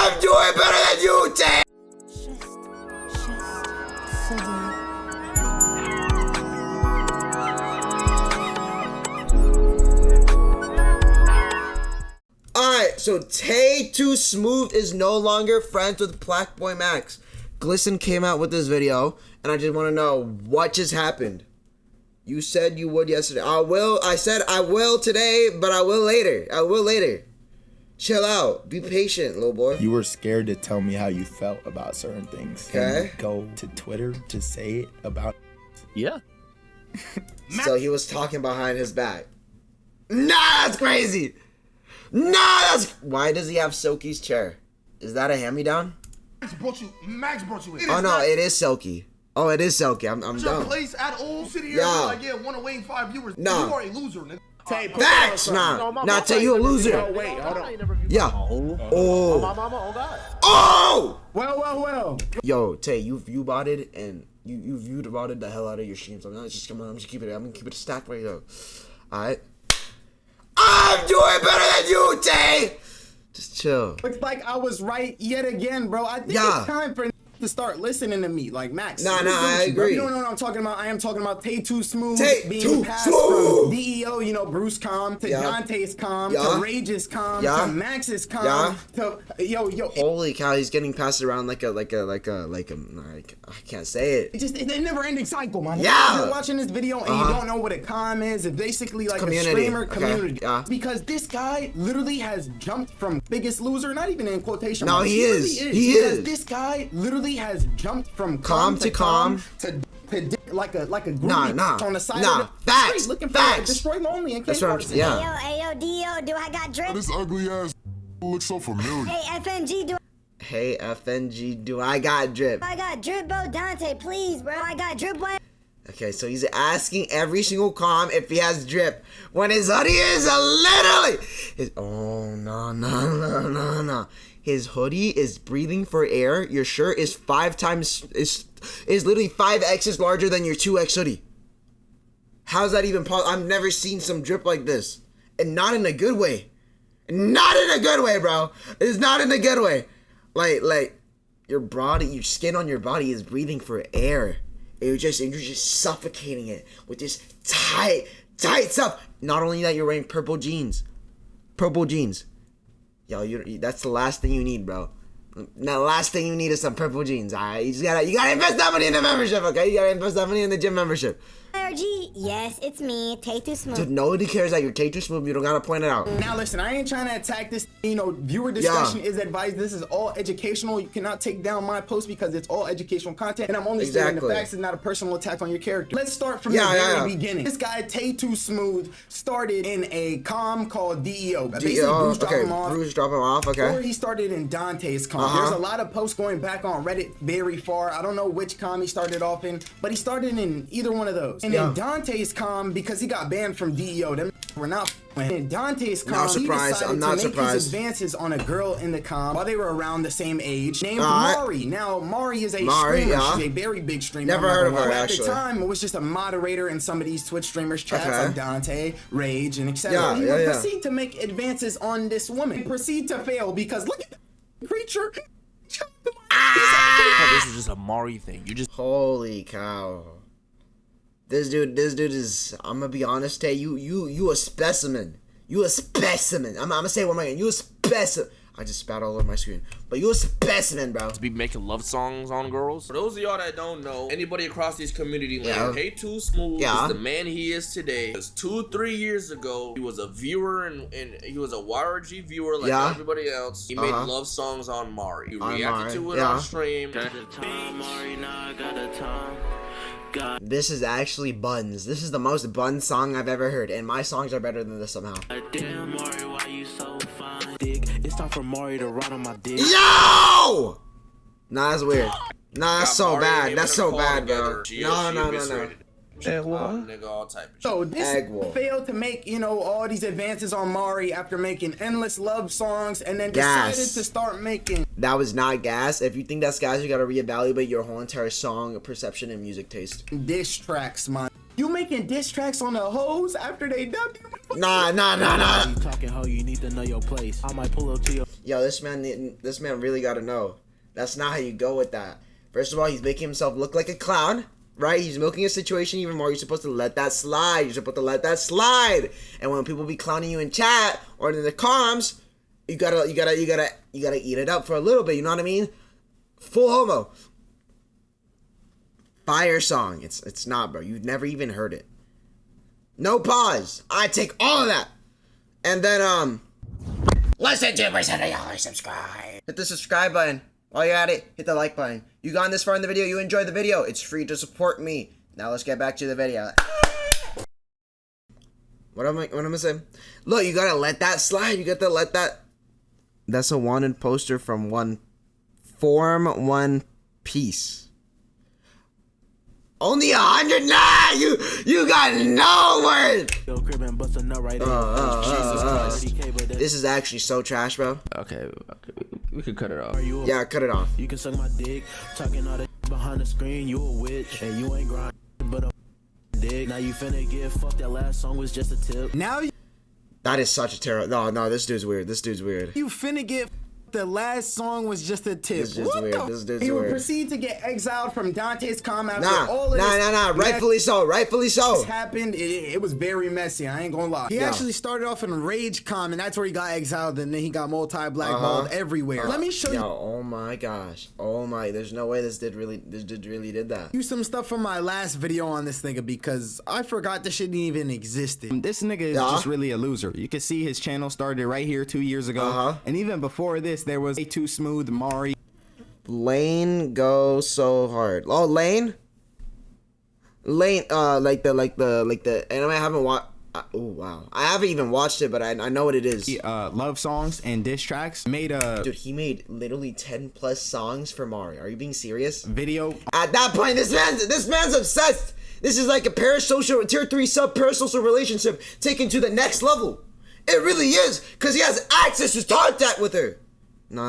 I'm doing better than you, Tae. Alright, so Tae2Smooth is no longer friends with Black Boy Max. Glisten came out with this video, and I just want to know what just happened. You said you would yesterday. I said I will today, but I will later. I will later. Chill out. Be patient, little boy. You were scared to tell me how you felt about certain things. Okay. And go to Twitter to say it about. Yeah. So he was talking behind his back. Nah, that's crazy. Nah, that's... Why does he have Silky's chair? Is that a hand-me-down? Max brought you in. Oh, no, it is Silky. Oh, it is Silky. I'm Your dumb. place at old city here. Yeah. Like, yeah, want to wait 5 viewers. Nah. You are a loser, nigga. Facts, nah. Nah, Tae, you a loser. No, wait, hold on. Yeah. Oh, my mama, oh God. Oh! Well. Yo, Tae, you view-botted and you view-botted the hell out of your streams. I'm gonna keep it a stack right here. Alright? I'm doing better than you, Tae! Just chill. Looks like I was right yet again, bro. I think it's time for to start listening to me, like Max. Nah, I agree. You don't know what I'm talking about. I am talking about Tae2Smooth being Tae2Smooth. passed from DEO, you know, Bruce calm, to Yeah. Dante's calm, Yeah. to Rage's calm, Yeah. to Max's calm, Yeah. to yo. Holy cow, he's getting passed around like I can't say it. It's just a never-ending cycle, man. Yeah. If you're watching this video and you don't know what a calm is, it's basically like community. a streamer Okay. community. Yeah. Because this guy literally has jumped from Biggest Loser, not even in quotation No, marks. he is. Really He because is. This guy literally has jumped from Calm to calm to like a groupie Nah. on the side Nah. of the Facts. street looking Facts. for Destroy Lonely and That's what I'm saying. Yeah. Ayo, Dio, do I got drip? This ugly ass looks so familiar. Hey, FNG, do Hey, FNG, do I got drip? I got drip, bro? Dante, please, bro. I got drip, boy. Okay, so he's asking every single comm if he has drip. When his hoodie is literally... Oh, no. His hoodie is breathing for air. Your shirt is 5 times... is literally 5X's larger than your 2X hoodie. How's that even possible? I've never seen some drip like this. And not in a good way. Not in a good way, bro. It's not in a good way. Like, your body, your skin on your body is breathing for air. You're just suffocating it with this tight stuff. Not only that, you're wearing purple jeans. Yo, that's the last thing you need, bro. The last thing you need is some purple jeans, alright? You gotta invest that money in the membership, okay? You gotta invest that money in the gym membership. RG, yes, it's me, Tae2Smooth. Dude, nobody cares that you're Tae2Smooth. You don't gotta point it out. Now listen, I ain't trying to attack this. You know, viewer discussion is advised. This is all educational. You cannot take down my post because it's all educational content, and I'm only stating the facts. It's not a personal attack on your character. Let's start from the very beginning. This guy Tae2Smooth started in a comm called DEO. Basically, Bruce dropped him off. Bruce dropped him off. Okay. Or he started in Dante's comm. There's a lot of posts going back on Reddit very far. I don't know which comm he started off in, but he started in either one of those. And in Dante's comm, because he got banned from DEO, them were not. In Dante's comm, he decided to make his advances on a girl in the comm while they were around the same age, named Mari. Now, Mari is a streamer. She's a very big streamer. Never heard of her, actually. At the time, it was just a moderator in some of these Twitch streamers' chats, like Dante, Rage, and etc. He would proceed to make advances on this woman. Proceed to fail because look at the creature. This is just a Mari thing. You just... Holy cow. This dude is, I'm gonna be honest, Tay, you a specimen. You a specimen. I'm gonna say it one more again. You a specimen. I just spat all over my screen. But you a specimen, bro. To be making love songs on girls. For those of y'all that don't know, anybody across these community land, Tae2Smooth is the man he is today. Because 2-3 years ago, he was a viewer and he was a YRG viewer like everybody else. He made love songs on Mari. He reacted to it on stream. This is actually buns. This is the most bun song I've ever heard, and my songs are better than this somehow. Damn, Mari, why you so fine? It's time for Mari to ride on my dick. Yo! Nah, that's weird. Nah, that's so bad. That's so bad, bro. No. So this failed to make, you know, all these advances on Mari after making endless love songs and then decided to start making. That was not gas. If you think that's gas, you gotta reevaluate your whole entire song perception and music taste. Diss tracks, man. You making diss tracks on the hoes after they dubbed you? Nah. You talking hoe, you need to know your place. I might pull up to your... Yo, this man really got to know. That's not how you go with that. First of all, he's making himself look like a clown, right? He's milking a situation even more. You're supposed to let that slide. You're supposed to let that slide. And when people be clowning you in chat or in the comms, you gotta eat it up for a little bit. You know what I mean? Full homo. Fire song. It's not, bro. You've never even heard it. No pause. I take all of that. And then listen to me, subscribe. Hit the subscribe button. While you're at it, hit the like button. You gone this far in the video, you enjoyed the video. It's free to support me. Now let's get back to the video. What am I saying? Look, you gotta let that slide. You gotta let that. That's a wanted poster from One Piece. Only 100? Nah, you got no word. This is actually so trash, bro. Okay, we could cut it off. Yeah, cut it off. You can suck my dick, talking all that behind the screen. You a witch, and you ain't grind, but a dick. Now you finna get fucked. That last song was just a tip. Now That is such a terrible. No, this dude's weird. you finna get. The last song was just a tip. This dude's weird. This dude's He would weird. proceed to get exiled from Dante's Com after all of this. Nah. Rightfully so. Happened. It was very messy. I ain't gonna lie. He actually started off in Rage Com, and that's where he got exiled, and then he got multi-blackballed everywhere. Let me show you. Oh my gosh. Oh my. There's no way this dude really did that. You some stuff from my last video on this nigga because I forgot this shit even existed. This nigga is just really a loser. You can see his channel started right here 2 years ago, and even before this, there was Tae2Smooth, Mari. Lane go so hard. Oh, Lane, like the anime I haven't watched. Oh wow, I haven't even watched it, but I know what it is. Love songs and diss tracks. Dude, he made literally 10 plus songs for Mari. Are you being serious? Video. At that point, this man's obsessed. This is like a parasocial tier 3 parasocial relationship taken to the next level. It really is, cause he has access to contact with her. No.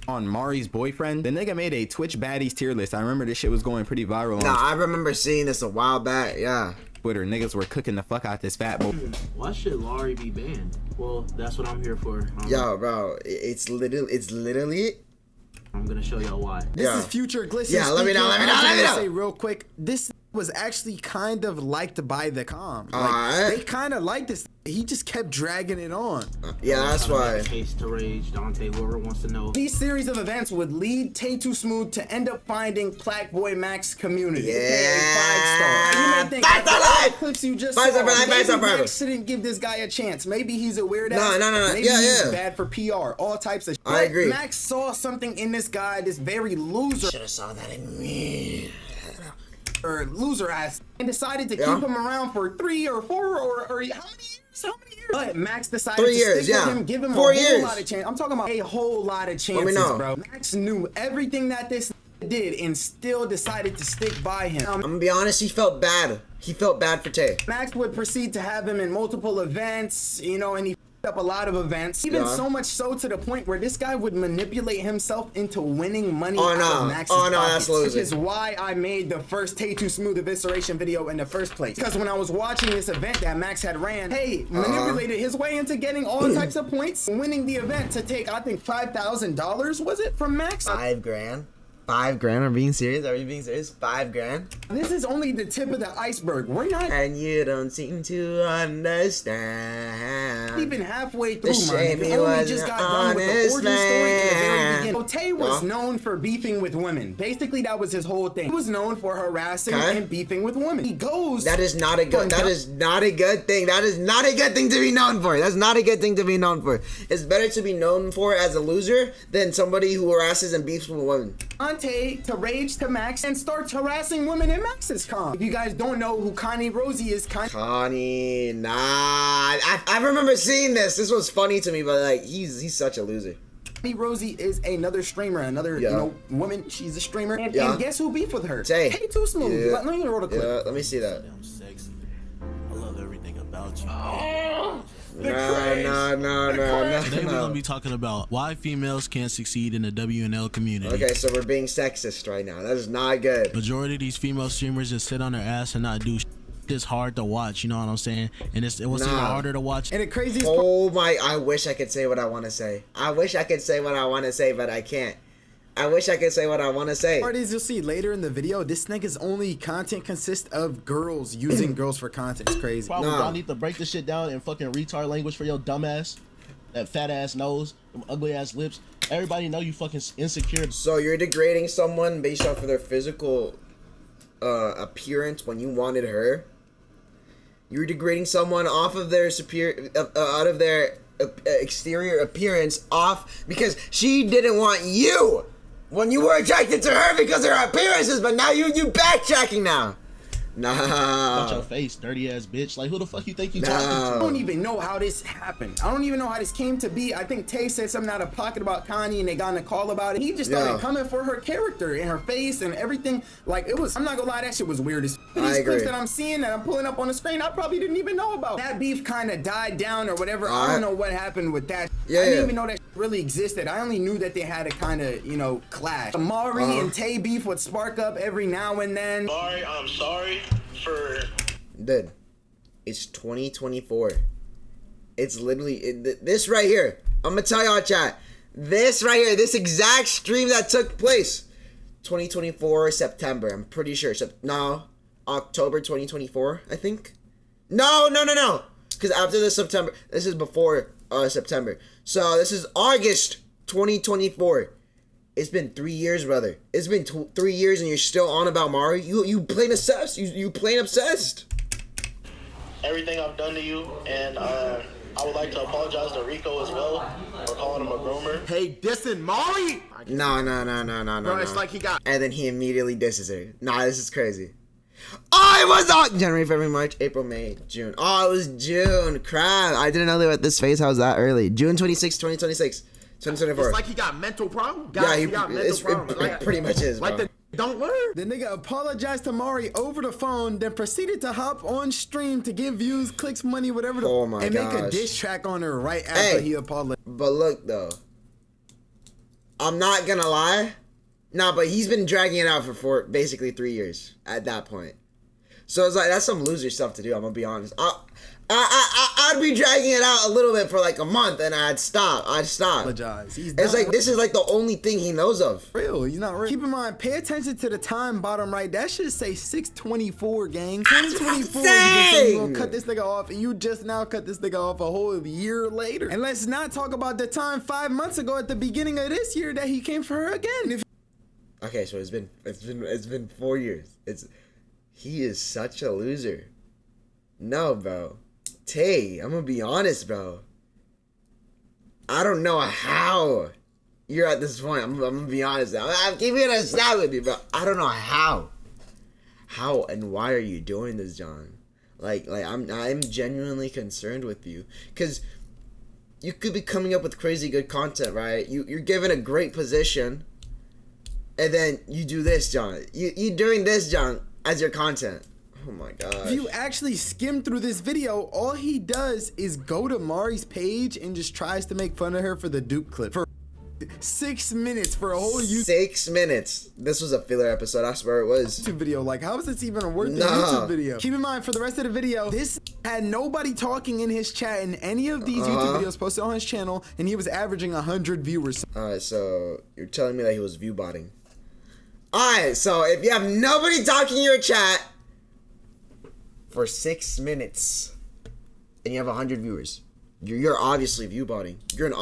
On Mari's boyfriend, the nigga made a Twitch baddies tier list. I remember this shit was going pretty viral. I remember seeing this a while back. Yeah. Twitter, niggas were cooking the fuck out this fat boy. Why should Laurie be banned? Well, that's what I'm here for. Yo, bro, it's literally. I'm gonna show y'all why. This is Future Glisten. Yeah, let me know. Say real quick, this was actually kind of liked by the com. They kind of liked this. He just kept dragging it on. Yeah, that's why. Case to Rage, Dante, whoever wants to know. These series of events would lead Tae2Smooth to end up finding Plaque Boy Max community. Yeah. 5-star. You may think That's the clips you just saw. Maybe forever. Max shouldn't give this guy a chance. Maybe he's a weird ass. No. Maybe he's bad for PR. All types of shit. I agree. Max saw something in this guy, this very loser. Should have saw that in me. Or loser ass, and decided to keep him around for 3 or 4 or how many years? But Max decided 3 to years, stick with him, give him 4 a years. whole lot of chance. I'm talking about a whole lot of chances, bro. Max knew everything that this did and still decided to stick by him. I'm gonna be honest, he felt bad. He felt bad for Tay. Max would proceed to have him in multiple events, you know, and he up a lot of events, even so much so to the point where this guy would manipulate himself into winning money out of Max's pockets, that's losing. which is why I made the first Tae2Smooth evisceration video in the first place. Because when I was watching this event that Max had ran, manipulated his way into getting all types of points, winning the event to take, I think, $5,000, was it, from Max? $5,000? $5 grand? Are you being serious? Are you being serious? $5 grand? This is only the tip of the iceberg. We're not. And you don't seem to understand. Even halfway through, man. We only just got done with the origin story in the very beginning. So Tay was known for beefing with women. Basically, that was his whole thing. He was known for harassing and beefing with women. He goes. That is not a good. That is not a good thing. That is not a good thing to be known for. That's not a good thing to be known for. It's better to be known for as a loser than somebody who harasses and beefs with women. Tay to Rage to Max and starts harassing women in Max's com. If you guys don't know who Connie Rosie is, Connie, nah. I remember seeing this. This was funny to me, but like he's such a loser. Connie Rosie is another streamer, another you know woman. She's a streamer, and guess who beef with her? Tae2Smooth. Let me roll the clip. Yeah, let me see that. I'm sexy. I love everything about you. No. Today we're gonna be talking about why females can't succeed in the WNL community. Okay, so we're being sexist right now. That is not good. Majority of these female streamers just sit on their ass and not do is hard to watch. You know what I'm saying? And it was even harder to watch. And the craziest oh my, I wish I could say what I want to say. I wish I could say what I want to say, but I can't. I wish I could say what I want to say. Part is, you'll see later in the video, this nigga's only content consists of girls using girls for content. It's crazy. Probably I need to break this shit down in fucking retard language for your dumb ass. That fat ass nose, them ugly ass lips. Everybody know you fucking insecure. So you're degrading someone based off of their physical appearance when you wanted her? You're degrading someone off of their out of their exterior appearance off because she didn't want you when you were attracted to her because of her appearances, but now you backtracking now. Nah. Watch your face, dirty ass bitch. Like, who the fuck you think you talking to? I don't even know how this happened. I don't even know how this came to be. I think Tay said something out of pocket about Connie and they got in a call about it. He just started coming for her character and her face and everything. Like, it was, I'm not gonna lie, that shit was weird as these clips that I'm seeing that I'm pulling up on the screen, I probably didn't even know about. That beef kind of died down or whatever. I don't know what happened with that. I didn't even know that really existed. I only knew that they had a kind of, you know, clash. Amari and Tay beef would spark up every now and then. I'm sorry for... Dude, it's 2024. It's literally, this right here. I'm gonna tell y'all, chat. This right here, this exact stream that took place, 2024 September. I'm pretty sure. No, October 2024, I think. No. Because after the September, this is before September. So this is August 2024. It's been 3 years, brother. It's been 3 years and you're still on about Mari. You plain obsessed. You plain obsessed. Everything I've done to you, and I would like to apologize to Rico as well for calling him a groomer. Hey, dissing Mari? No. Bro, it's like he got... And then he immediately disses her. Nah, this is crazy. Oh, it was on January, February, March, April, May, June. Oh, it was June. Crap. I didn't know they were at this phase. How was that early? June 26, 2026. 2024. It's like he got mental problems. Yeah, he got mental problems. It pretty much is, bro. Like don't learn. The nigga apologized to Mari over the phone, then proceeded to hop on stream to get views, clicks, money, whatever, and make a diss track on her right after he apologized. But look, though. I'm not gonna lie. Nah, but he's been dragging it out for basically 3 years at that point. So it's like, that's some loser stuff to do, I'm gonna be honest. I'd be dragging it out a little bit for like a month and I'd stop. Apologize. It's like, this is like the only thing he knows of. Real, he's not real. Keep in mind, pay attention to the time bottom right. That should say 624, gang. 2024, you gonna cut this nigga off and you just now cut this nigga off a whole year later. And let's not talk about the time 5 months ago at the beginning of this year that he came for her again. Okay, so it's been 4 years. He is such a loser. No, bro. Tay, I'm gonna be honest, bro. I don't know how you're at this point. I'm gonna be honest now. I'm keeping it a stab with you, bro. I don't know how. How and why are you doing this, John? Like I'm genuinely concerned with you, cause you could be coming up with crazy good content, right? You're given a great position, and then you do this, John. You doing this, John, as your content. Oh my god. If you actually skim through this video, all he does is go to Mari's page and just tries to make fun of her for the Duke clip. For 6 minutes for a whole YouTube 6 minutes. This was a filler episode, I swear it was. video. Like, how is this even worth a YouTube video? Keep in mind, for the rest of the video, this had nobody talking in his chat in any of these YouTube videos posted on his channel, and he was averaging 100 viewers. Alright, so you're telling me that he was view botting. Alright, so if you have nobody talking in your chat for 6 minutes and you have 100 viewers, you're obviously view botting. You're an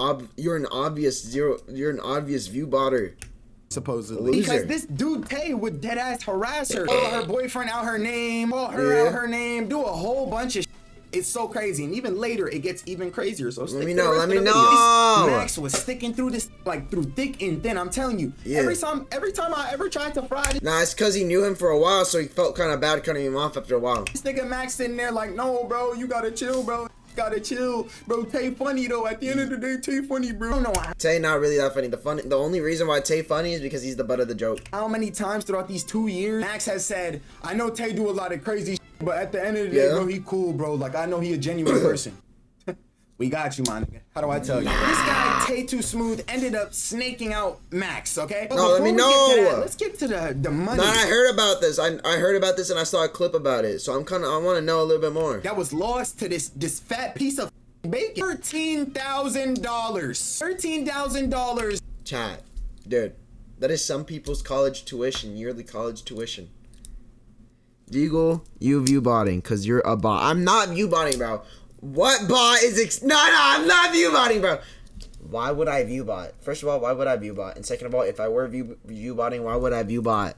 obvious view botter. Supposedly. Loser. Because this dude Tay would deadass harass her, call her boyfriend out her name, call her out her name, do a whole bunch of shit. It's so crazy, and even later it gets even crazier. So let me know. Max was sticking through this, like through thick and thin. I'm telling you, every time I ever tried to fry this, nah, it's because he knew him for a while, so he felt kind of bad cutting him off after a while. This nigga Max sitting there like, no, bro, you gotta chill, bro. Gotta chill, bro. Tay funny though. At the end of the day, Tay funny, bro. I don't know Tay not really that funny. The only reason why Tay funny is because he's the butt of the joke. How many times throughout these 2 years Max has said, I know Tay do a lot of crazy shit, but at the end of the day, bro, he cool, bro. Like, I know he a genuine person. We got you, my nigga. How do I tell you? This guy, Tae2Smooth, ended up snaking out Max, okay? But no, let me know. Let's get to the money. No, I heard about this. I heard about this and I saw a clip about it. So I want to know a little bit more. That was lost to this fat piece of bacon. $13,000. $13,000. Chat. Dude, that is some people's college tuition, yearly college tuition. Deagle, you view botting because you're a bot. I'm not view botting, bro. What bot is no, I'm not view botting, bro. Why would I view bot? First of all, why would I view bot? And second of all, if I were view botting, why would I view bot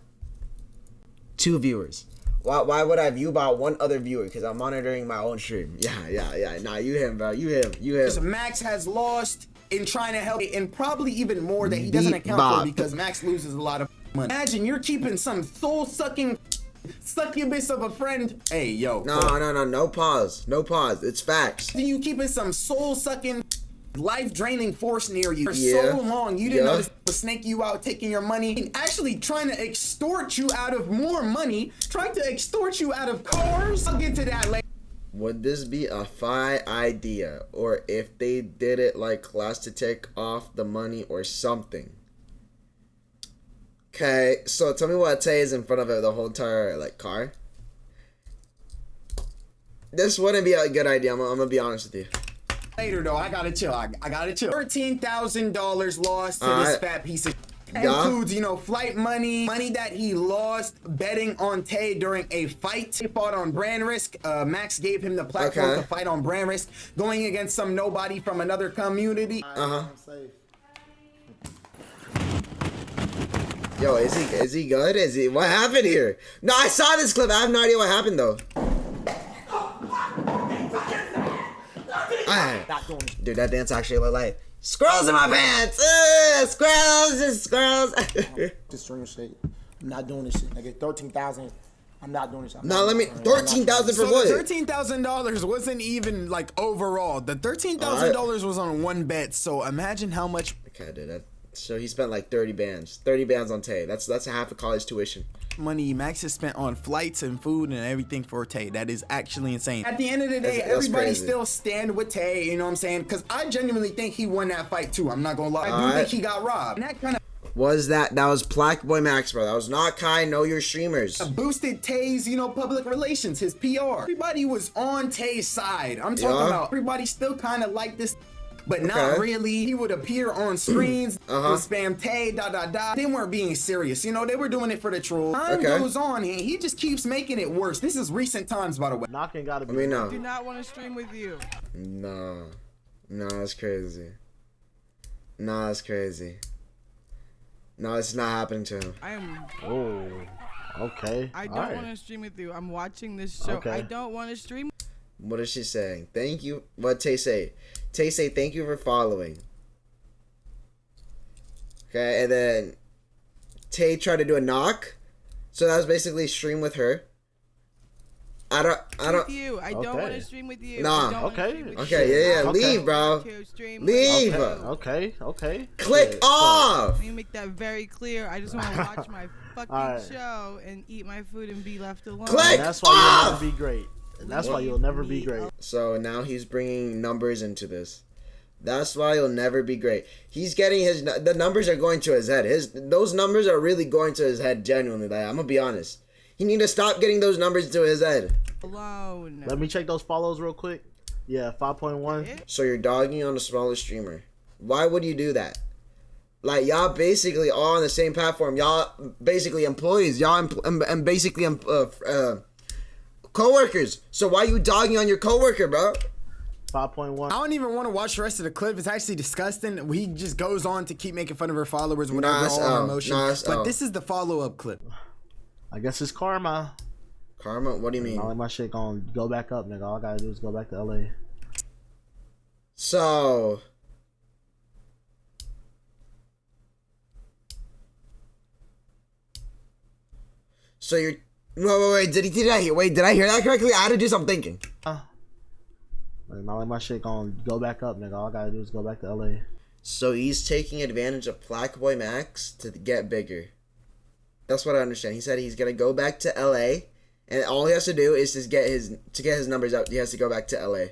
2 viewers? Why would I view bot 1 other viewer? Because I'm monitoring my own stream. Yeah. Nah, you him, bro. You him. Because Max has lost in trying to help, and probably even more that he doesn't account for because Max loses a lot of money. Imagine you're keeping some soul-sucking succubus of a friend. Hey, yo. No pause. No pause. It's facts. You keeping some soul-sucking, life-draining force near you for so long. You didn't notice to snake you out, taking your money, and actually trying to extort you out of more money, trying to extort you out of cars. I'll get to that later. Would this be a fine idea, or if they did it like class to take off the money or something? Okay, so tell me what Tay is in front of it the whole entire like car. This wouldn't be a good idea. I'm gonna be honest with you. Later though, I gotta chill. I gotta chill. $13,000 lost to this fat piece of. Includes, you know, flight money, money that he lost betting on Tay during a fight. He fought on brand risk. Max gave him the platform to fight on brand risk, going against some nobody from another community. Yo, is he good? What happened here? No, I saw this clip. I have no idea what happened though. Dude, that dance actually looked like squirrels in my pants. Squirrels. This stream shit. I'm not doing this shit. I get 13,000. I'm not doing this. No, let me 13,000 for what? $13,000 wasn't even like overall. The $13,000 was on 1 bet. So imagine how much. Okay, dude. So he spent like 30 bands on Tay. That's half a college tuition. Money Max has spent on flights and food and everything for Tay. That is actually insane. At the end of the day, everybody still stand with Tay, you know what I'm saying? Because I genuinely think he won that fight too. I'm not gonna lie. I do think he got robbed. And that kind of that was Black Boy Max, bro. That was not Kai. Know your streamers. Boosted Tay's, you know, public relations, his PR. Everybody was on Tay's side. I'm talking about everybody still kind of like this. But not really. He would appear on screens, would spam Tay, They weren't being serious. You know, they were doing it for the troll. Time goes on, and he just keeps making it worse. This is recent times, by the way. Knocking gotta be. I mean, no. I do not want to stream with you. No, that's crazy. No, that's crazy. No, it's not happening to him. I am. Oh, okay. I don't want to stream with you. I'm watching this show. I don't want to stream. What is she saying? Thank you. What Tay say? Tay say thank you for following. Okay, and then Tay tried to do a knock. So that was basically stream with her. I don't. With you. I don't want to stream with you. Nah. Okay. Yeah. Leave, bro. Leave. Okay. Click off. Let me make that very clear. I just want to watch my fucking show and eat my food and be left alone. Click that's why you'll never be great. And that's why you'll never be great. So now he's bringing numbers into this. That's why he'll never be great. He's getting the numbers are going to his head. Those numbers are really going to his head genuinely. Like, I'm gonna be honest. He need to stop getting those numbers to his head. Alone. Let me check those follows real quick. Yeah, 5.1. So you're dogging on the smallest streamer. Why would you do that? Like, y'all basically all on the same platform. Y'all basically employees. Y'all and basically co-workers. So why you dogging on your co-worker, bro? 5.1. I don't even want to watch the rest of the clip. It's actually disgusting. He just goes on to keep making fun of her followers whenever all her emotion. But this is the follow-up clip. I guess it's karma. Karma? What do you mean? All my shit gonna go back up, nigga. All I gotta do is go back to LA. So you're wait, did I hear that correctly? I had to do some thinking. All my shit gonna go back up, nigga. All I gotta do is go back to LA. So he's taking advantage of Black Boy Max to get bigger. That's what I understand. He said he's gonna go back to LA, and all he has to do is just get his numbers up. He has to go back to LA.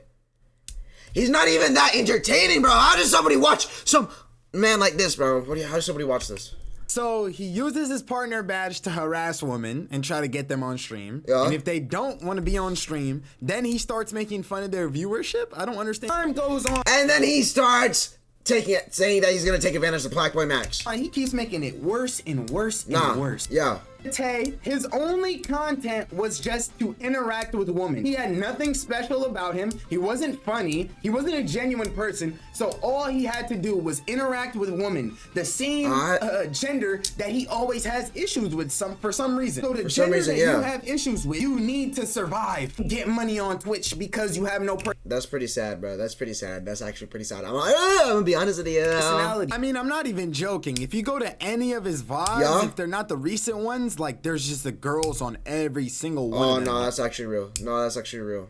He's not even that entertaining, bro. How does somebody watch some man like this, bro? How does somebody watch this? So he uses his partner badge to harass women and try to get them on stream. Yeah. And if they don't want to be on stream, then he starts making fun of their viewership. I don't understand. Time goes on. And then he starts saying that he's gonna take advantage of Blackboy Max. He keeps making it worse and worse and worse. Yeah. Tay, his only content was just to interact with women. He had nothing special about him. He wasn't funny. He wasn't a genuine person. So all he had to do was interact with women, the same gender that he always has issues with for some reason. So the gender that you have issues with, you need to survive, get money on Twitch because you have no That's pretty sad, bro. That's pretty sad. That's actually pretty sad. I'm gonna be honest with you. Personality. I mean, I'm not even joking. If you go to any of his VODs, if they're not the recent ones, like there's just the girls on every single one. Oh no, that's actually real. No, that's actually real.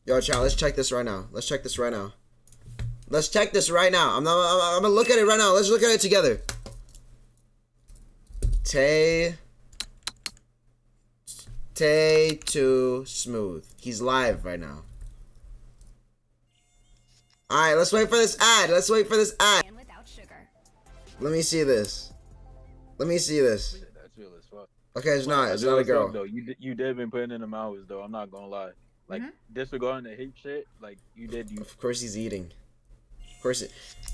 Yo, chat, let's check this right now. Let's check this right now. Let's check this right now. I'm gonna look at it right now. Let's look at it together. Tae2Smooth. He's live right now. Alright, let's wait for this ad. Let's wait for this ad. Let me see this. Let me see this. Okay, it's not. It's not a girl. Though. You did been putting in them hours, though. I'm not gonna lie. Like, disregarding the hate shit, like, you did. Of course he's eating. Of course it.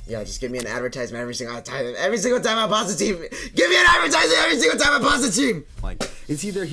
Yeah, just give me an advertisement every single time. Every single time I pause the team. Give me an advertisement every single time I pause the team. Like, it's either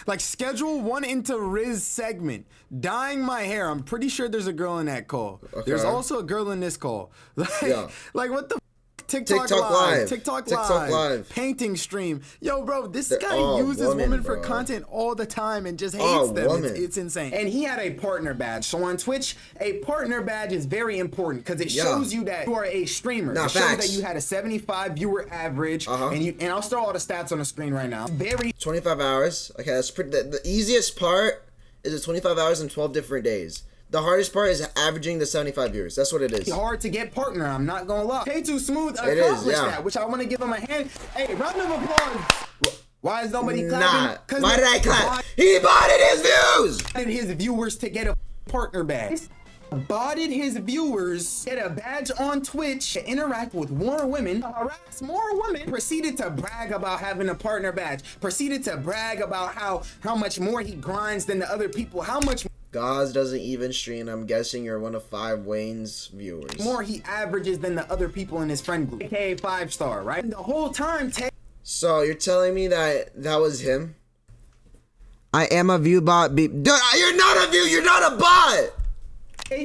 like, schedule one into Riz segment. Dyeing my hair. I'm pretty sure there's a girl in that call. Okay. There's also a girl in this call. Like what the TikTok live. TikTok live. Painting stream. Yo, bro, this guy uses women for content all the time and just hates them. It's insane. And he had a partner badge. So on Twitch, a partner badge is very important because it shows you that you are a streamer. It shows that you had a 75 viewer average. And I'll throw all the stats on the screen right now. 25 hours. Okay, that's pretty. The easiest part is the 25 hours in 12 different days. The hardest part is averaging the 75 viewers. That's what it is. Hard to get partner, I'm not gonna lie. Tae2Smooth accomplished that, which I want to give him a hand. Hey, round of applause. Why is nobody clapping? Why did I clap? He botted his views! Botted his viewers to get a partner badge. Botted his viewers, get a badge on Twitch, to interact with more women, harass more women, proceeded to brag about having a partner badge, proceeded to brag about how much more he grinds than the other people, how much Gauze doesn't even stream. I'm guessing you're one of 5 Wayne's viewers. More he averages than the other people in his friend group. AKA 5-star, right? And the whole time, So you're telling me that was him? I am a view bot. Dude, you're not a view. You're not a bot.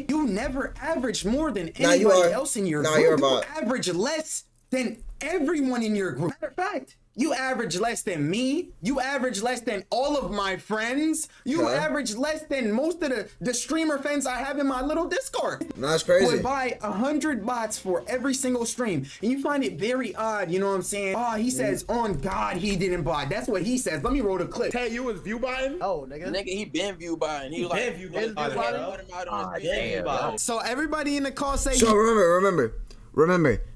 You never average more than anybody else in your group. You're a bot. You average less than everyone in your group. Matter of fact, you average less than me. You average less than all of my friends. You average less than most of the streamer friends I have in my little Discord. That's crazy. Would buy 100 bots for every single stream. And you find it very odd, you know what I'm saying? Oh, he says, on God, he didn't buy. That's what he says. Let me roll the clip. Hey, you was view buying? Oh, nigga. Nigga, he been view buying. He was like, view buying. So everybody in the call say. So remember,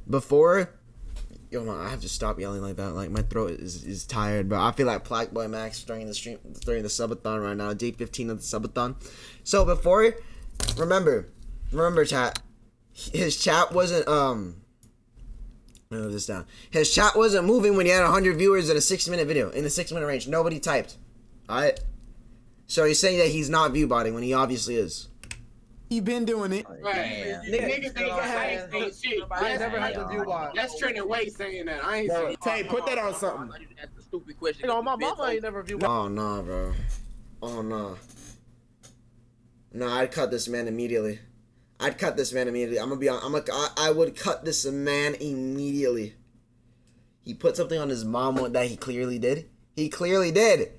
before. Yo, man, I have to stop yelling like that. Like, my throat is tired, but I feel like Blackboy Max during the subathon right now. Day 15 of the subathon. So before, remember, chat. His chat wasn't this down. His chat wasn't moving when he had 100 viewers in a 6-minute video. In the 6-minute range, nobody typed. Alright. So he's saying that he's not view botting when he obviously is. He been doing it. Right. Niggas think I ain't shit. I ain't never had to do that. That's Trending Way saying that. I ain't saying. Tay, put that on something. That's a stupid question. My mama ain't never viewed. Oh no, bro. Oh no. No, I'd cut this man immediately. I'm gonna be on. I would cut this man immediately. He put something on his mom that he clearly did. He clearly did.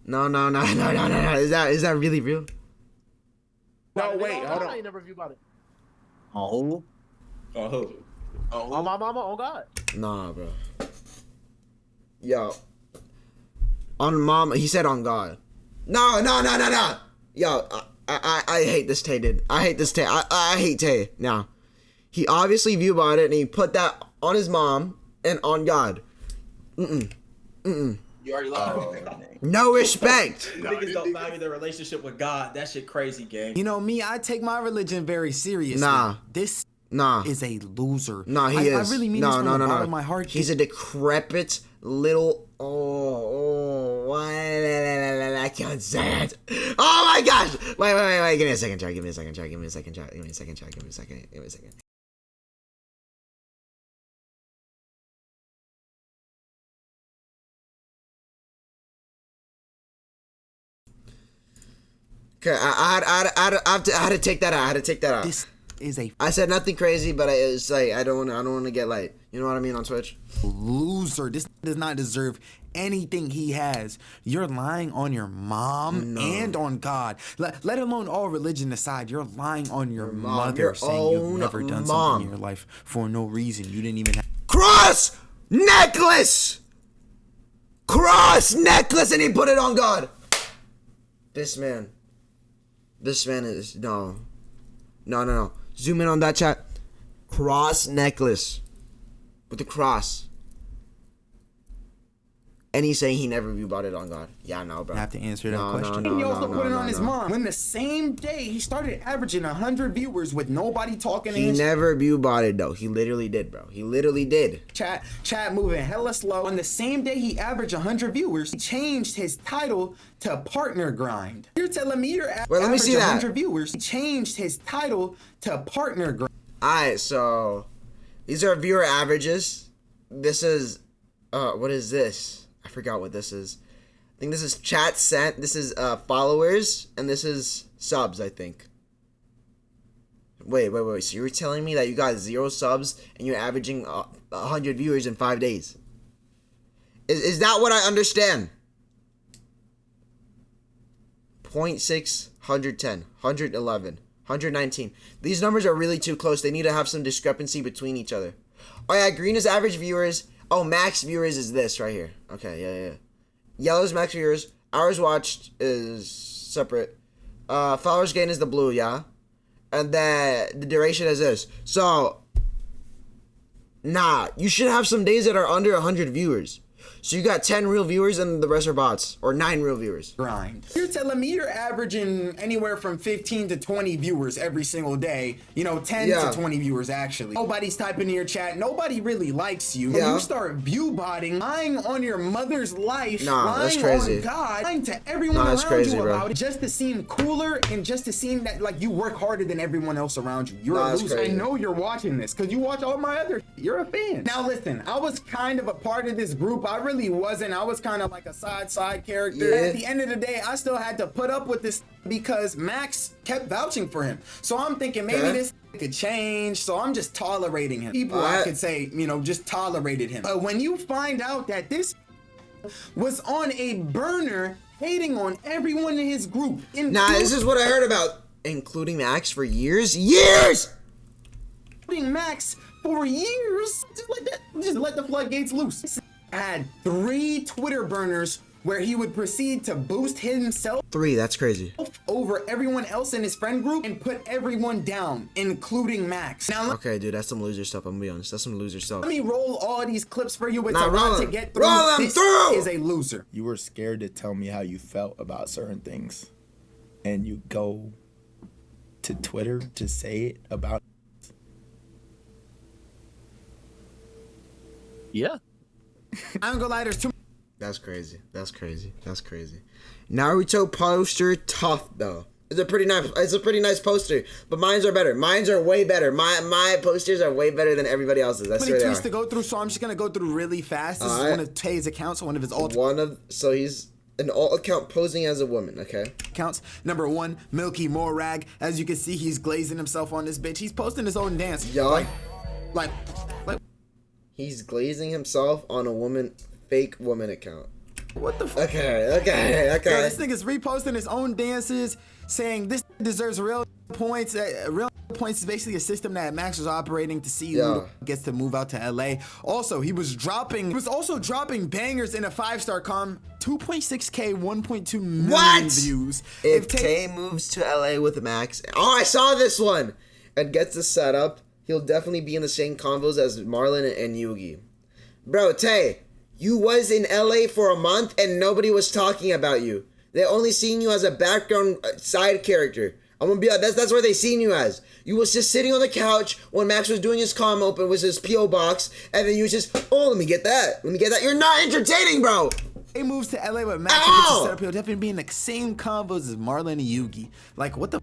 No. Is that really real? No, wait, hold on. I ain't never viewed about it. Oh. On my mama, on God. Nah, bro. Yo. On mom, he said on God. No. Yo, I hate this Tay, dude. I hate this Tay. I hate Tay. Now, he obviously view about it and he put that on his mom and on God. Yo, You already lied. No respect. Niggas don't value their relationship with God. That shit crazy, gang. You know me, I take my religion very seriously. Nah. This is a loser. Nah, he is. I really mean this from the bottom of my heart. He's a decrepit little. I can't say it. Oh my gosh! Wait. Give me a second try. Give me a second try. Okay, I had to take that out. This is a. I said nothing crazy, but it's like I don't want to get light. You know what I mean on Twitch? Loser. This does not deserve anything he has. You're lying on your mom and on God. Let alone all religion aside, you're lying on your mother, your saying you've own never done mom. something in your life for no reason. You didn't even have. Cross necklace, and he put it on God. This man is no. Zoom in on that chat. Cross necklace with the cross. And he's saying he never bought it on God. Yeah, no, bro. I have to answer that question. No, he also put it on his no. mom. When the same day he started averaging 100 viewers with nobody talking. He never bought it though. He literally did, bro. He literally did. Chat moving hella slow. On the same day he averaged 100 viewers, he changed his title to Partner Grind. You're telling me you're Wait, let me see that. 100 viewers. He changed his title to Partner Grind. Alright, so these are viewer averages. This is what is this? I forgot what this is. I think this is chat sent. This is followers, and this is subs, I think. Wait. So you're telling me that you got 0 subs and you're averaging 100 viewers in 5 days? Is that what I understand? 0.6, 110, 111, 119. These numbers are really too close. They need to have some discrepancy between each other. Oh yeah, green is average viewers. Oh, max viewers is this right here. Okay, yeah. Yellow's max viewers. Hours watched is separate. Followers gain is the blue, yeah. And then the duration is this. So, you should have some days that are under 100 viewers. So you got 10 real viewers and the rest are bots, or 9 real viewers. Grind. You're telling me you're averaging anywhere from 15 to 20 viewers every single day. 10 to 20 viewers actually. Nobody's typing in your chat. Nobody really likes you. Yeah. You start view botting, lying on your mother's life, that's lying crazy. on God, lying to everyone That's around crazy, you bro. about it, just to seem cooler and just to seem that like you work harder than everyone else around you. You're a That's loser. crazy. I know you're watching this because you watch all my other. You're a fan. Now listen, I was kind of a part of this group. I really wasn't. I was kind of like a side character. Yeah. At the end of the day, I still had to put up with this because Max kept vouching for him. So I'm thinking maybe this could change. So I'm just tolerating him. People I could say, just tolerated him. But when you find out that this was on a burner hating on everyone in his group. This is what I heard about. Including Max for years? Years! Including Max for years? Just let the floodgates loose. Had 3 Twitter burners where he would proceed to boost himself 3, that's crazy. over everyone else in his friend group and put everyone down, including Max. Now Okay, dude, that's some loser stuff. I'm gonna be honest. That's some loser stuff. let me roll all these clips for you. It's Nah, a roll lot to them. get through. Roll them This through! is a loser. You were scared to tell me how you felt about certain things, and you go to Twitter to say it about. Yeah. I'm gonna lie, there's too. That's crazy. Naruto poster tough though. It's a pretty nice poster, but mine's are better. Mine's are way better. My posters are way better than everybody else's. That's Many tweets to go through, so I'm just gonna go through really fast. This is one of Tae's accounts, one of his alt. So he's an alt account posing as a woman. Okay. Accounts. Number 1, Milky Morag. As you can see, he's glazing himself on this bitch. He's posting his own dance. Yo. Like. He's glazing himself on a fake woman account. What the fuck? Okay. Yo, this nigga's reposting his own dances, saying this deserves real points. Real points is basically a system that Max was operating to see who gets to move out to LA. Also, he was also dropping bangers in a 5-star com. 2.6K, 1.2 million views. If Tae moves to LA with Max, I saw this one, and gets the setup, he'll definitely be in the same convos as Marlon and Yugi. Bro, Tae, You was in LA for a month and nobody was talking about you. They only seen you as a background side character. I'm gonna be honest, that's what they seen you as. You was just sitting on the couch when Max was doing his comm open with his P.O. box, and then you was just, oh, let me get that. You're not entertaining, bro. He moves to LA with Max and gets his setup. He'll definitely be in the same combos as Marlon and Yugi. Like, what the?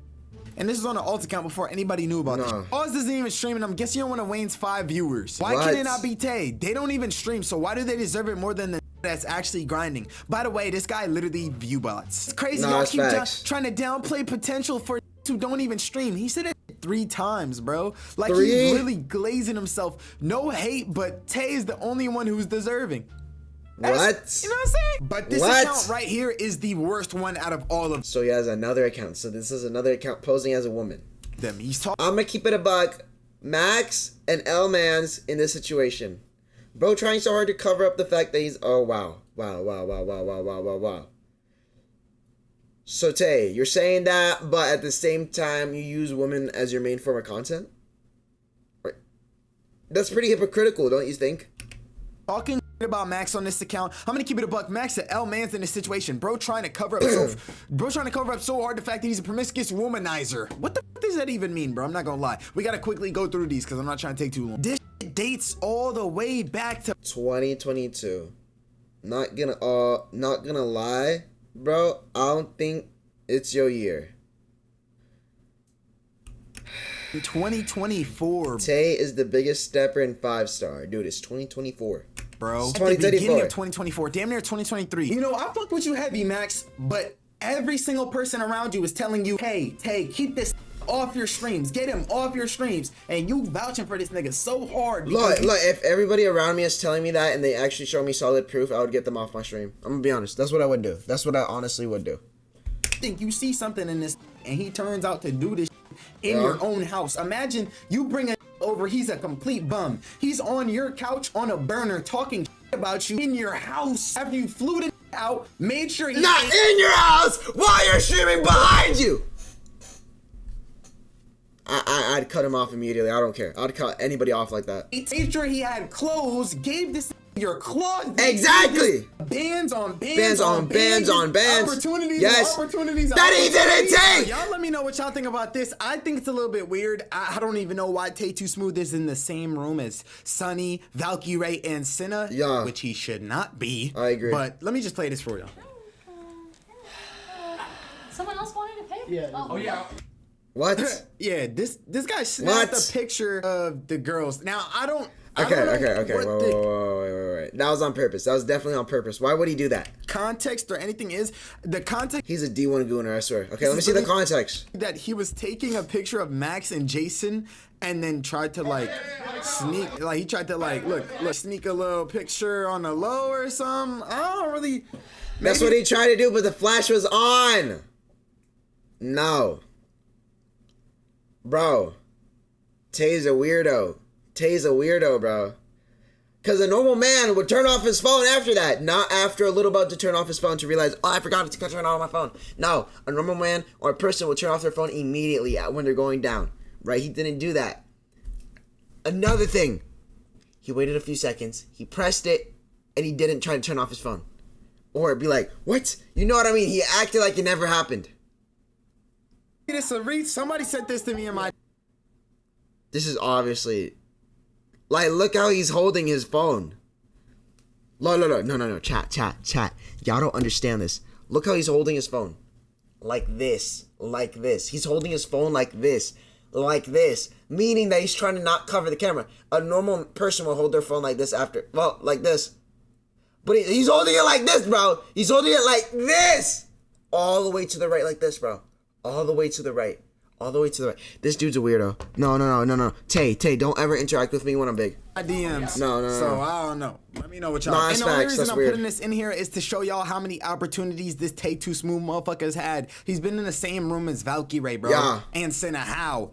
And this is on an alt account before anybody knew about this. Oz isn't even streaming. I'm guessing you're one of Wayne's 5 viewers. Why can it not be Tay? They don't even stream, so why do they deserve it more than the that's actually grinding? By the way, this guy literally view bots. It's crazy. Y'all keep trying to downplay potential for who don't even stream. He said it 3 times, bro. Like he's really glazing himself. No hate, but Tay is the only one who's deserving. What? You know what I'm saying? But this account right here is the worst one out of all of them. So he has another account. So this is another account posing as a woman. I'm gonna keep it a buck. Max and L-Mans in this situation. Bro trying so hard to cover up the fact that he's, oh wow. So Tay, you're saying that, but at the same time you use women as your main form of content? Right. That's pretty hypocritical, don't you think? Talking about Max on this account, I'm gonna keep it a buck. Max and L-Man's in this situation. Bro trying to cover up so hard the fact that he's a promiscuous womanizer. What the f does that even mean, bro? I'm not gonna lie. We gotta quickly go through these because I'm not trying to take too long. This dates all the way back to 2022. Not gonna lie, bro. I don't think it's your year. 2024. Tay is the biggest stepper in 5-star. Dude, it's 2024. Bro. At the beginning of 2024. Damn near 2023. You know, I fuck with you heavy, Max, but every single person around you is telling you, hey, Tay, keep this off your streams. Get him off your streams. And you vouching for this nigga so hard. Look, if everybody around me is telling me that and they actually show me solid proof, I would get them off my stream. I'm gonna be honest. That's what I would do. That's what I honestly would do. Think you see something in this and he turns out to do this in your own house. Imagine you bring a over, he's a complete bum. He's on your couch on a burner talking about you in your house after you flew it out, made sure he not in your house while you're streaming behind you. I'd cut him off immediately. I don't care. I'd cut anybody off like that. Made sure he had clothes, gave this your claws. Exactly. Bands on bands. Bands on bands on bands. Opportunities. Yes. Opportunities. That he didn't take. Y'all let me know what y'all think about this. I think it's a little bit weird. I don't even know why Tae2Smooth is in the same room as Sunny, Valkyrie, and Senna. Yeah. Which he should not be. I agree. But let me just play this for y'all. Someone else wanted to pay? Yeah. Oh yeah. What? Yeah, this guy snapped a picture of the girls. Now I don't. Okay. Wait. That was on purpose. That was definitely on purpose. Why would he do that? Context or anything is the context. He's a D1 gooner, I swear. Okay, let me see the context. That he was taking a picture of Max and Jason and then tried to like sneak, like he tried to like look sneak a little picture on the low or something. I don't really. That's what he tried to do, but the flash was on. No. Bro. Tay's a weirdo. Tay's a weirdo, bro. Because a normal man would turn off his phone after that. Not after a little bit to turn off his phone to realize, oh, I forgot to turn off my phone. No, a normal man or a person will turn off their phone immediately when they're going down. Right? He didn't do that. Another thing. He waited a few seconds. He pressed it. And he didn't try to turn off his phone. Or be like, what? You know what I mean? He acted like it never happened. Somebody said this to me in my... This is obviously... Like, look how he's holding his phone. No. Chat. Y'all don't understand this. Look how he's holding his phone. Like this. He's holding his phone like this. Meaning that he's trying to not cover the camera. A normal person will hold their phone like this after. Well, like this. But he's holding it like this, bro. He's holding it like this. All the way to the right like this, bro. All the way to the right. This dude's a weirdo. No. Tay, don't ever interact with me when I'm big. DMs. No. So I don't know. Let me know what y'all. And the only reason I'm putting this in here is to show y'all how many opportunities this Tae2Smooth motherfucker's had. He's been in the same room as Valkyrie, bro. Yeah. And Senna. How?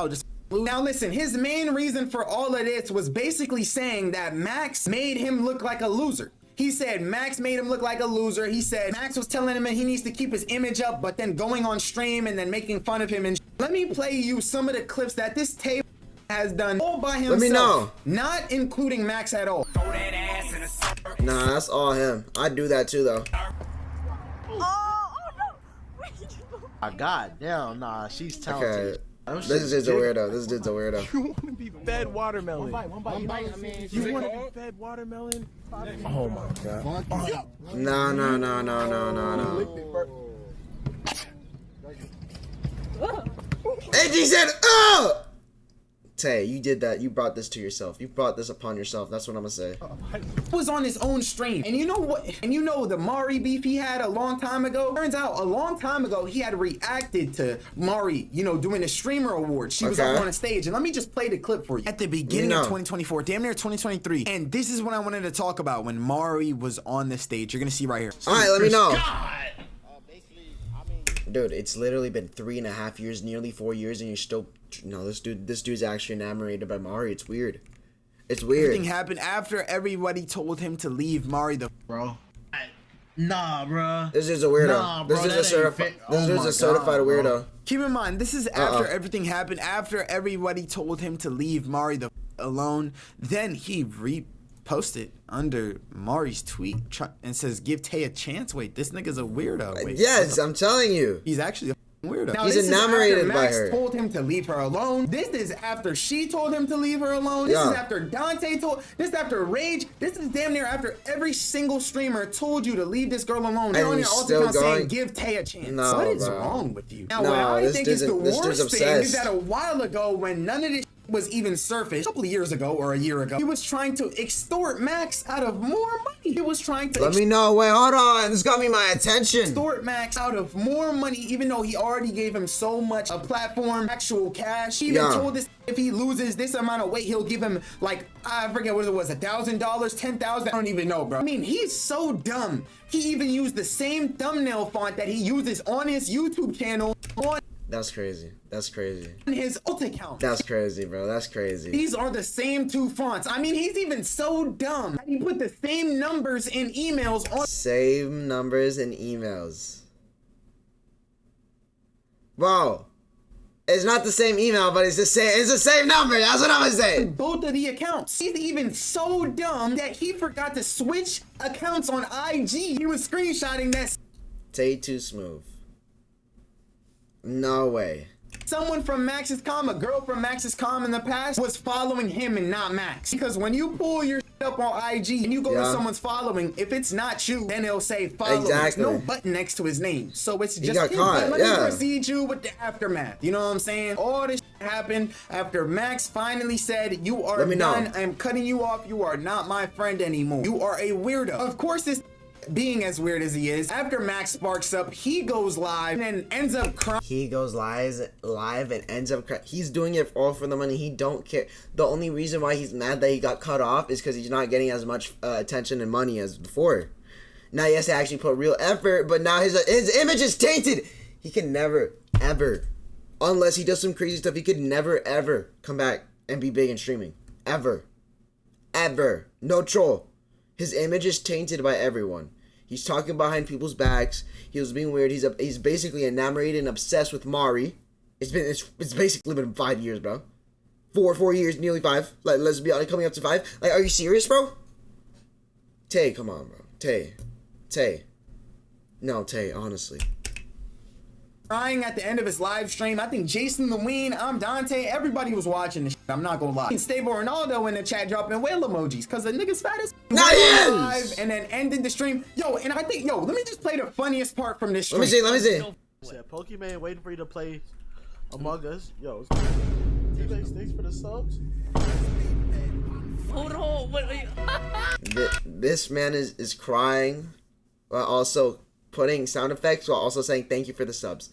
Just. Now listen, his main reason for all of this was basically saying that Max made him look like a loser. He said Max made him look like a loser. He said Max was telling him that he needs to keep his image up, but then going on stream and then making fun of him. And let me play you some of the clips that this Tay has done all by himself. Let me know. Not including Max at all. Throw that ass Nah, that's all him. I'd do that too, though. God damn, nah, she's talented. Okay. This dude's a weirdo. This dude's a weirdo. You want to be fed watermelon. One bite, I mean. You want to be fed watermelon? Oh my god. No. AG said, oh! Tay, you did that. You brought this to yourself. You brought this upon yourself. That's what I'm gonna say. Was on his own stream. And you know what? And you know the Mari beef he had a long time ago? Turns out a long time ago he had reacted to Mari, you know, doing the streamer award. She was up on a stage. And let me just play the clip for you. At the beginning of 2024, damn near 2023. And this is what I wanted to talk about when Mari was on the stage. You're gonna see right here. Alright, let me know. Dude, it's literally been 3.5 years, nearly 4 years, and you're still... No, this dude's actually enamored by Mari. It's weird. It's weird. Everything happened after everybody told him to leave Mari the... Bro. Nah, bro. This is a weirdo. Nah, bro, this is a certified weirdo. Bro. Keep in mind, this is after everything happened, after everybody told him to leave Mari the alone. Then he reposted under Mari's tweet and says, give Tay a chance. Wait, this nigga's a weirdo. Wait, yes, I'm telling you. He's actually a weirdo. Now, he's enamored by Max her. told him to leave her alone. This is after she told him to leave her alone. This is after Dante told. This is after Rage. This is damn near after every single streamer told you to leave this girl alone. They're on your alt account saying, give Tay a chance. No, what is wrong with you? Now, what I think is the worst thing is that a while ago, when none of this was even surfaced, a couple of years ago or a year ago, he was trying to extort Max out of more money. He was trying to let me know. Wait, hold on. This got me my attention. Extort Max out of more money, even though he already gave him so much a platform, actual cash. He even told us if he loses this amount of weight, he'll give him like, I forget what it was, $1,000, $10,000. I don't even know, bro. I mean, he's so dumb. He even used the same thumbnail font that he uses on his YouTube channel. That's crazy. That's crazy. His alt account. That's crazy, bro. That's crazy. These are the same two fonts. I mean, he's even so dumb. He put the same numbers in emails on. Same numbers in emails. Bro, it's not the same email, but it's the same number. That's what I'm gonna say. Both of the accounts. He's even so dumb that he forgot to switch accounts on IG. He was screenshotting that. Tae2Smooth. No way. Someone from Max's Com, a girl from Max's Com in the past, was following him and not Max. Because when you pull your shit up on IG and you go to someone's following, if it's not you, then it'll say follow. Exactly. There's no button next to his name. So it's just got caught. Let me proceed you with the aftermath. You know what I'm saying? All this shit happened after Max finally said, you are done. I am cutting you off. You are not my friend anymore. You are a weirdo. Of course, this being as weird as he is, after Max sparks up, he goes live and ends up crying. He goes live and ends up crying. He's doing it all for the money. He don't care. The only reason why he's mad that he got cut off is because he's not getting as much attention and money as before. Now he has to actually put real effort, but now his image is tainted. He can never, ever, unless he does some crazy stuff, he could never, ever come back and be big in streaming. Ever. Ever. No troll. His image is tainted by everyone. He's talking behind people's backs. He was being weird. He's basically enamored and obsessed with Mari. It's basically been 5 years, bro. 4 years, nearly 5. Like, let's be honest, coming up to 5. Like, are you serious, bro? Tay, come on, bro. Tay. No, Tay, honestly. Crying at the end of his live stream. I think Jason Lewine, I'm Dante, everybody was watching this shit. I'm not gonna lie. Stable Ronaldo in the chat dropping whale emojis because the nigga's fat as live and then ended the stream. Yo, and I think, let me just play the funniest part from this stream. Let me see. Said Pokemon waiting for you to play Among Us. Yo, thanks for the subs. Hold on, wait. This man is crying while also putting sound effects while also saying thank you for the subs.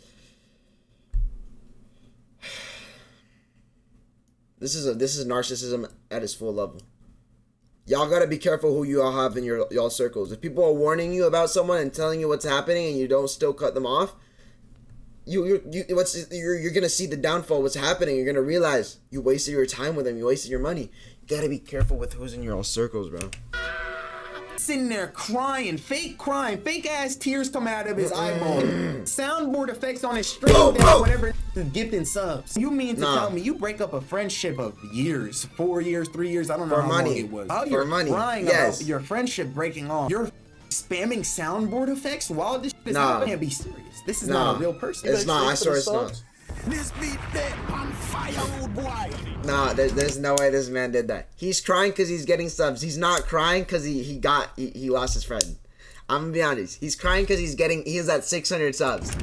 This is narcissism at its full level. Y'all gotta be careful who you all have in y'all circles. If people are warning you about someone and telling you what's happening and you don't still cut them off, you're gonna see the downfall. What's happening? You're gonna realize you wasted your time with them. You wasted your money. You gotta be careful with who's in your all circles, bro. sitting there crying, fake ass tears coming out of his eyeball. Soundboard effects on his stream, whatever is gifting subs. You mean to tell me you break up a friendship of years, 4 years, 3 years, I don't know For how money. long it was. How For you're money. crying Yes. about your friendship breaking off. You're spamming soundboard effects while this shit is happening. Can't be serious. This is not a real person. It's not. I swear it's not. This beat that on fire, old boy. Nah, there's no way this man did that. He's crying because he's getting subs. He's not crying because he lost his friend. I'm gonna be honest. He's crying because he has that 600 subs.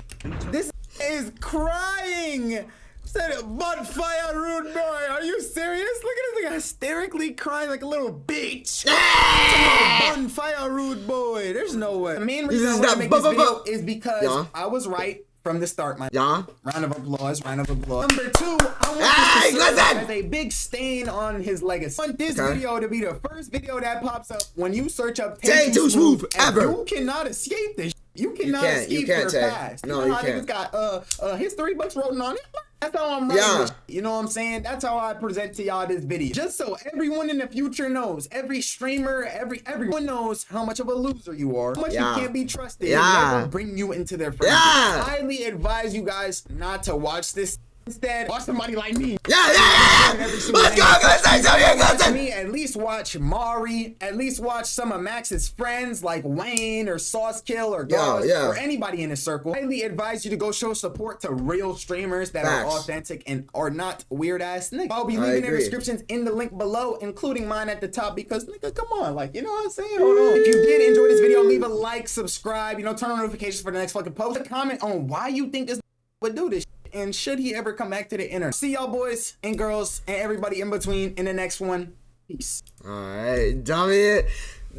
This is crying. Said it, Bonfire rude boy. Are you serious? Look at this thing hysterically crying like a little bitch. Bonfire rude boy. There's no way. The main reason why I make this video is because I was right from the start. Round of applause. Number 2, I want this to serve as a big stain on his legacy. I want this video to be the first video that pops up when you search up Tae2Smooth ever. You cannot escape this. You cannot escape your past. No, you know you how can't. niggas got history books written on it. That's how I'm writing. You know what I'm saying? That's how I present to y'all this video. Just so everyone in the future knows, every streamer, everyone knows how much of a loser you are, how much you can't be trusted, and never bring you into their friendship. I highly advise you guys not to watch this. Instead, watch somebody like me. Let's go, me, at least watch Mari, at least watch some of Max's friends like Wayne or Sauce Kill or Gauze or anybody in his circle. I highly advise you to go show support to real streamers that are authentic and are not weird ass niggas. I'll be leaving their descriptions in the link below, including mine at the top, because nigga, come on, like, you know what I'm saying? Hold on. If you did enjoy this video, leave a like, subscribe, turn on notifications for the next fucking post. Comment on why you think this would do this. And should he ever come back to the internet? See y'all boys and girls and everybody in between in the next one. Peace. Alright, Dominic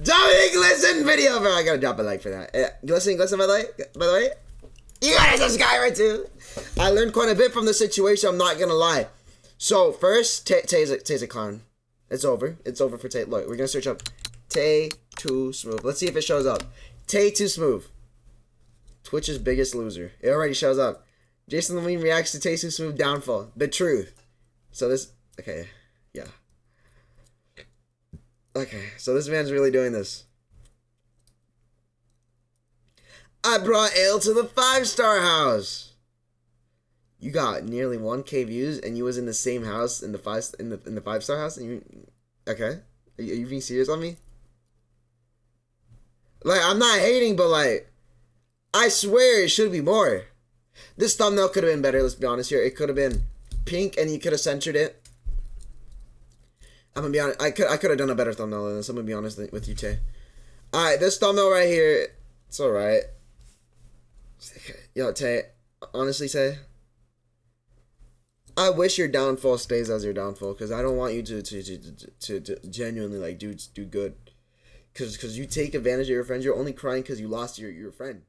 Glisten video, bro. I gotta drop a like for that. Glisten, by the way. You gotta subscribe right too. I learned quite a bit from the situation, I'm not gonna lie. So first, Tae's a clown. It's over. It's over for Tae. Look, we're gonna search up Tae2Smooth. Let's see if it shows up. Tae2Smooth. Twitch's biggest loser. It already shows up. Jason Levine reacts to Tae2Smooth downfall. The truth. So this... Okay. Yeah. Okay. So this man's really doing this. I brought Ale to the 5-star house. You got nearly 1K views and you was in the same house in the 5-star house and you... Okay. Are you being serious on me? Like, I'm not hating, but like... I swear it should be more. This thumbnail could have been better, let's be honest here. It could have been pink and you could have censored it. I'm gonna be honest, I could have done a better thumbnail than this. I'm gonna be honest with you, Tae. Alright, this thumbnail right here, it's alright. Yo, Tae, honestly, Tae, I wish your downfall stays as your downfall, because I don't want you to genuinely like do good. Because you take advantage of your friends, you're only crying because you lost your friend.